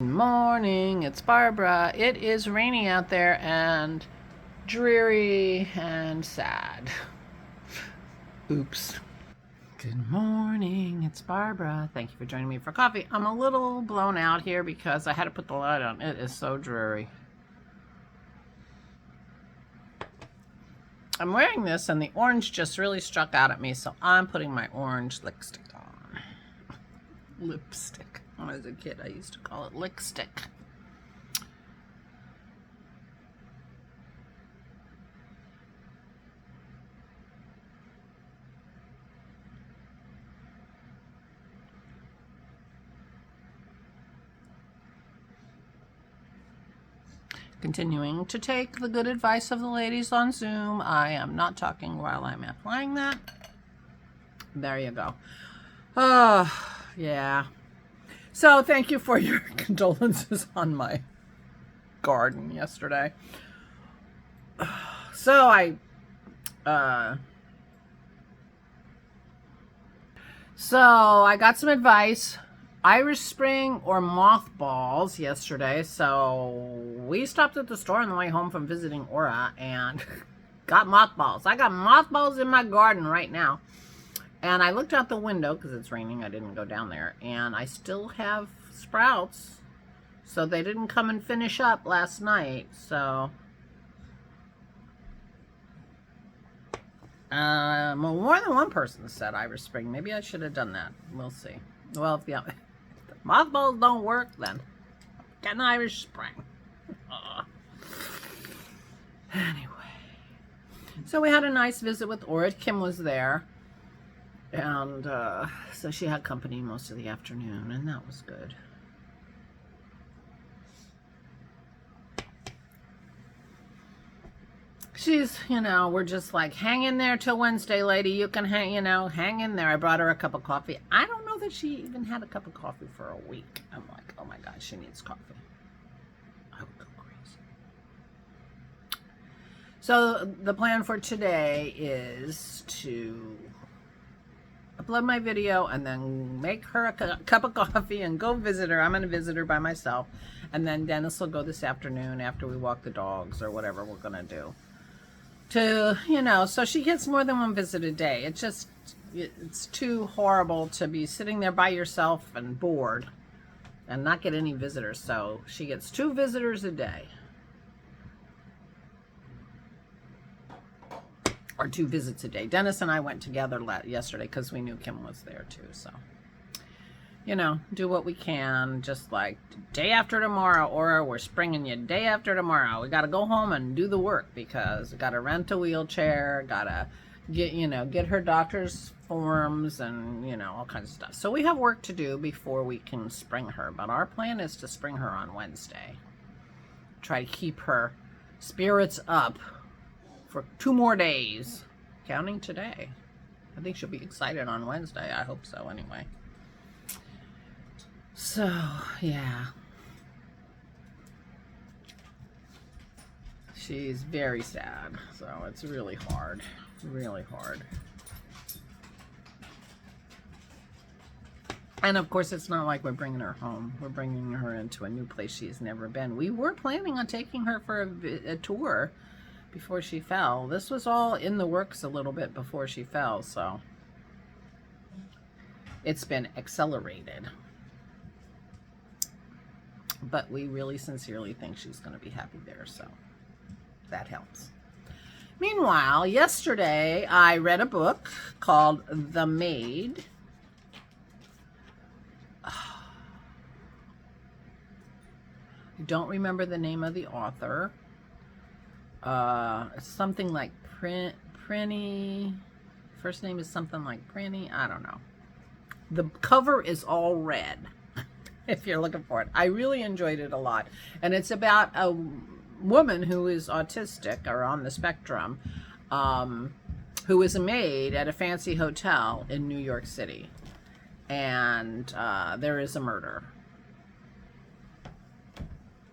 Good morning, it's Barbara. It is raining out there and dreary and sad. Oops. Good morning, it's Barbara. Thank you for joining me for coffee. I'm a little blown out here because I had to put the light on. It is so dreary. I'm wearing this and the orange just really struck out at me, so I'm putting my orange lipstick on. Lipstick. When I was a kid, I used to call it lickstick. Continuing to take the good advice of the ladies on Zoom. I am not talking while I'm applying that. There you go. Oh, yeah. So thank you for your condolences on my garden yesterday. So I got some advice. Irish Spring or mothballs yesterday. So we stopped at the store on the way home from visiting Aura and got mothballs. I got mothballs in my garden right now. And I looked out the window because it's raining. I didn't go down there. And I still have sprouts. So they didn't come and finish up last night. So more than one person said Irish Spring. Maybe I should have done that. We'll see. Well, if the mothballs don't work, then get an Irish Spring. Anyway. So we had a nice visit with Aura. Kim was there. And so she had company most of the afternoon, and that was good. She's, we're just like, hang in there till Wednesday, lady. You can hang in there. I brought her a cup of coffee. I don't know that she even had a cup of coffee for a week. I'm like, oh my God, she needs coffee. I would go crazy. So the plan for today is to upload my video and then make her a cup of coffee and go visit her. I'm going to visit her by myself. And then Dennis will go this afternoon after we walk the dogs or whatever we're going to do. So she gets more than one visit a day. It's too horrible to be sitting there by yourself and bored and not get any visitors. So she gets 2 visitors a day. Or 2 visits a day. Dennis and I went together yesterday because we knew Kim was there too. So, do what we can. Just like day after tomorrow, or we're springing you day after tomorrow. We got to go home and do the work because we got to rent a wheelchair. Got to get her doctor's forms and, all kinds of stuff. So we have work to do before we can spring her. But our plan is to spring her on Wednesday. Try to keep her spirits up for 2 more days, counting today. I think she'll be excited on Wednesday. I hope so anyway. So, yeah. She's very sad. So it's really hard. Really hard. And of course, it's not like we're bringing her home. We're bringing her into a new place she's never been. We were planning on taking her for a tour before she fell. This was all in the works a little bit before she fell, so it's been accelerated. But we really sincerely think she's going to be happy there, so that helps. Meanwhile, yesterday I read a book called The Maid. I don't remember the name of the author. Something like Prinny. First name is something like Prinny. I don't know. The cover is all red. If you're looking for it. I really enjoyed it a lot. And it's about a woman who is autistic or on the spectrum, who is a maid at a fancy hotel in New York City. And there is a murder.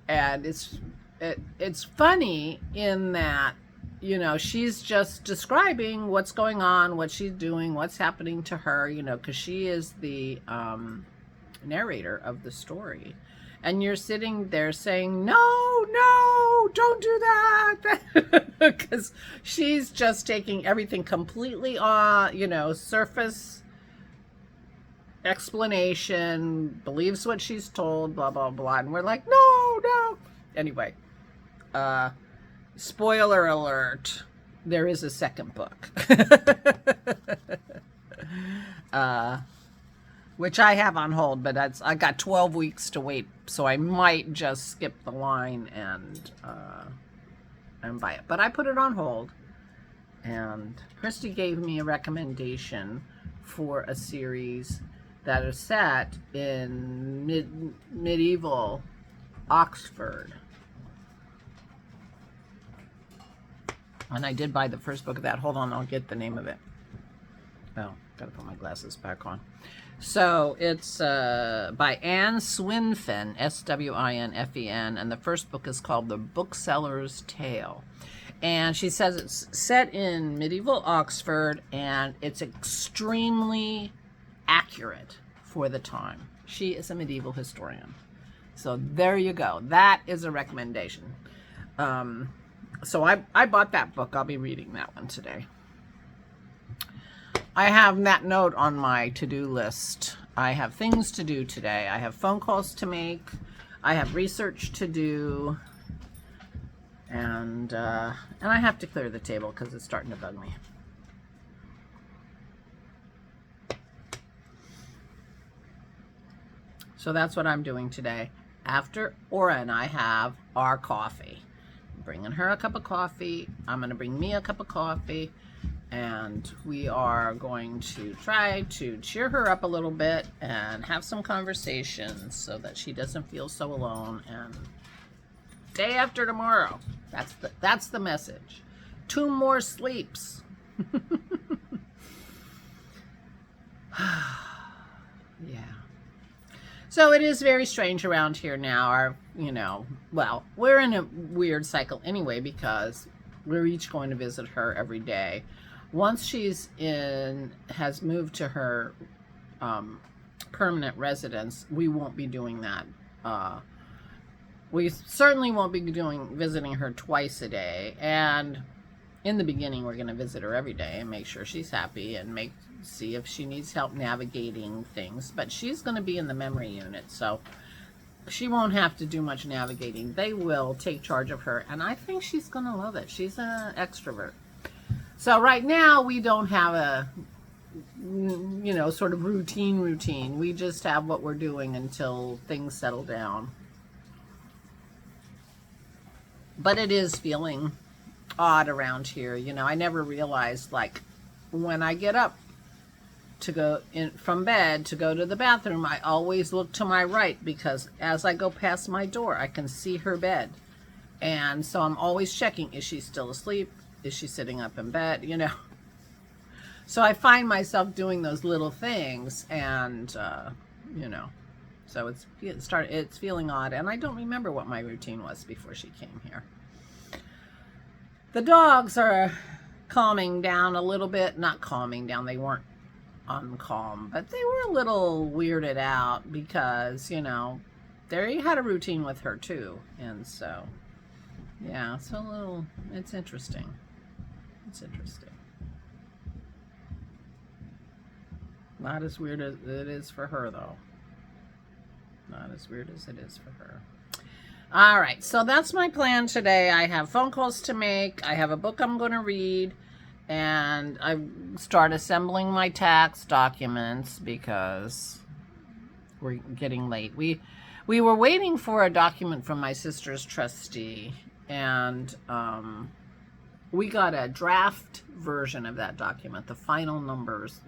And it's funny in that, she's just describing what's going on, what she's doing, what's happening to her, because she is the narrator of the story. and you're sitting there saying, no, no, don't do that. Because she's just taking everything completely on, you know, surface explanation, believes what she's told, blah, blah, blah. And we're like, no, no. Anyway, spoiler alert, there is a second book. Which I have on hold, but I got 12 weeks to wait, so I might just skip the line and buy it. But I put it on hold, and Christy gave me a recommendation for a series that is set in medieval Oxford. And I did buy the first book of that. Hold on, I'll get the name of it. Oh, gotta put my glasses back on. So it's by Anne Swinfen, Swinfen, and the first book is called The Bookseller's Tale. And she says it's set in medieval Oxford, and it's extremely accurate for the time. She is a medieval historian. So there you go. That is a recommendation. So I bought that book. I'll be reading that one today. I have that note on my to-do list. I have things to do today. I have phone calls to make. I have research to do. And I have to clear the table because it's starting to bug me. So that's what I'm doing today. After Aura and I have our coffee. I'm bringing her a cup of coffee. I'm going to bring me a cup of coffee. And we are going to try to cheer her up a little bit and have some conversations so that she doesn't feel so alone. And day after tomorrow, that's the message. 2 more sleeps. Yeah. So it is very strange around here now. Well, we're in a weird cycle anyway because we're each going to visit her every day. Once has moved to her permanent residence, we won't be doing that. We certainly won't be visiting her twice a day. And in the beginning, we're going to visit her every day and make sure she's happy and see if she needs help navigating things. But she's going to be in the memory unit, so she won't have to do much navigating. They will take charge of her, and I think she's going to love it. She's an extrovert. So right now, we don't have a, sort of routine. We just have what we're doing until things settle down. But it is feeling odd around here. I never realized, like, when I get up to go from bed to go to the bathroom, I always look to my right because as I go past my door, I can see her bed. And so I'm always checking, is she still asleep? Is she sitting up in bed? So I find myself doing those little things, and so it's feeling odd, and I don't remember what my routine was before she came here. The dogs are calming down a little bit. Not calming down, they weren't uncalm, but they were a little weirded out because they had a routine with her too, and so yeah, it's interesting. It's interesting. Not as weird as it is for her, though. Not as weird as it is for her. All right, so that's my plan today. I have phone calls to make. I have a book I'm going to read. And I start assembling my tax documents because we're getting late. We were waiting for a document from my sister's trustee, and we got a draft version of that document. The final numbers,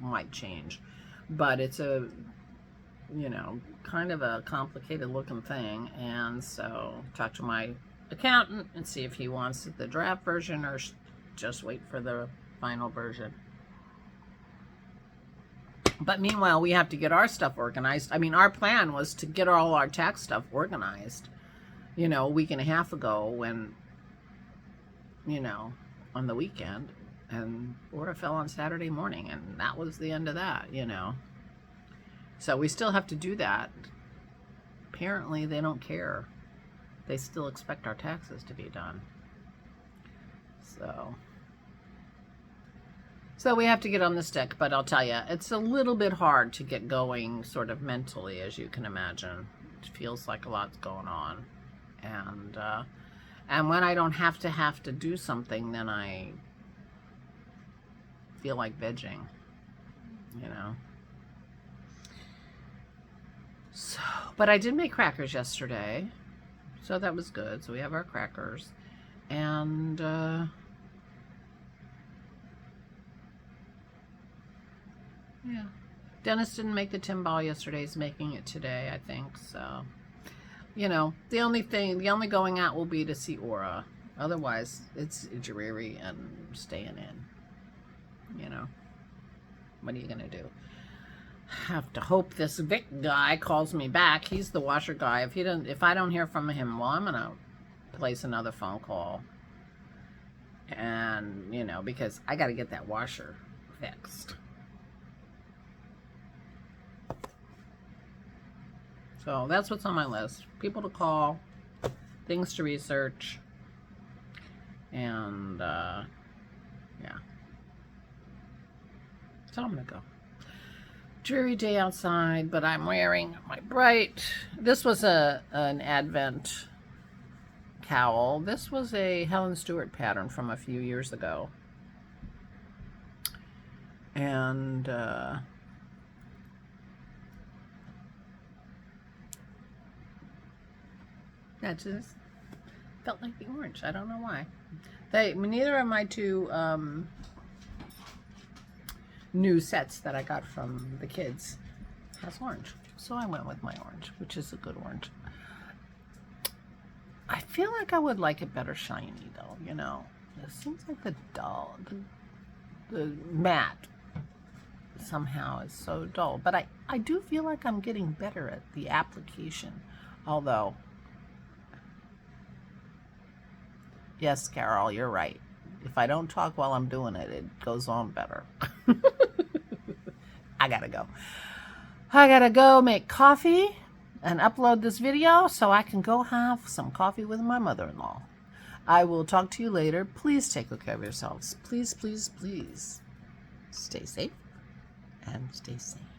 might change, but it's a, kind of a complicated looking thing. And so talk to my accountant and see if he wants the draft version or just wait for the final version. But meanwhile, we have to get our stuff organized. I mean, our plan was to get all our tax stuff organized, a week and a half ago when, on the weekend, and Aura fell on Saturday morning, and that was the end of that, So we still have to do that apparently they don't care. They still expect our taxes to be done. So we have to get on the stick, but I'll tell you, it's a little bit hard to get going sort of mentally, as you can imagine. It feels like a lot's going on. And when I don't have to do something, then I feel like vegging, you know. So, but I did make crackers yesterday, so that was good. So we have our crackers, and yeah. Dennis didn't make the timbal yesterday. He's making it today, I think. So, you know, the only going out will be to see Aura. Otherwise, it's dreary and staying in. You know, what are you gonna do? Have to hope this Vic guy calls me back. He's the washer guy. If I don't hear from him, well, I'm gonna place another phone call. And you know, because I got to get that washer fixed. So that's what's on my list. People to call, things to research, and yeah. So I'm gonna go. Dreary day outside, but I'm wearing my bright. This was an Advent cowl. This was a Helen Stewart pattern from a few years ago. And that just felt like the orange. I don't know why. Neither of my two new sets that I got from the kids has orange. So I went with my orange, which is a good orange. I feel like I would like it better shiny though, you know. It seems like the dull, the matte somehow is so dull. But I do feel like I'm getting better at the application. Although, yes, Carol, you're right. If I don't talk while I'm doing it, it goes on better. I gotta go. I gotta go make coffee and upload this video so I can go have some coffee with my mother-in-law. I will talk to you later. Please take good care of yourselves. Please, please, please stay safe and stay sane.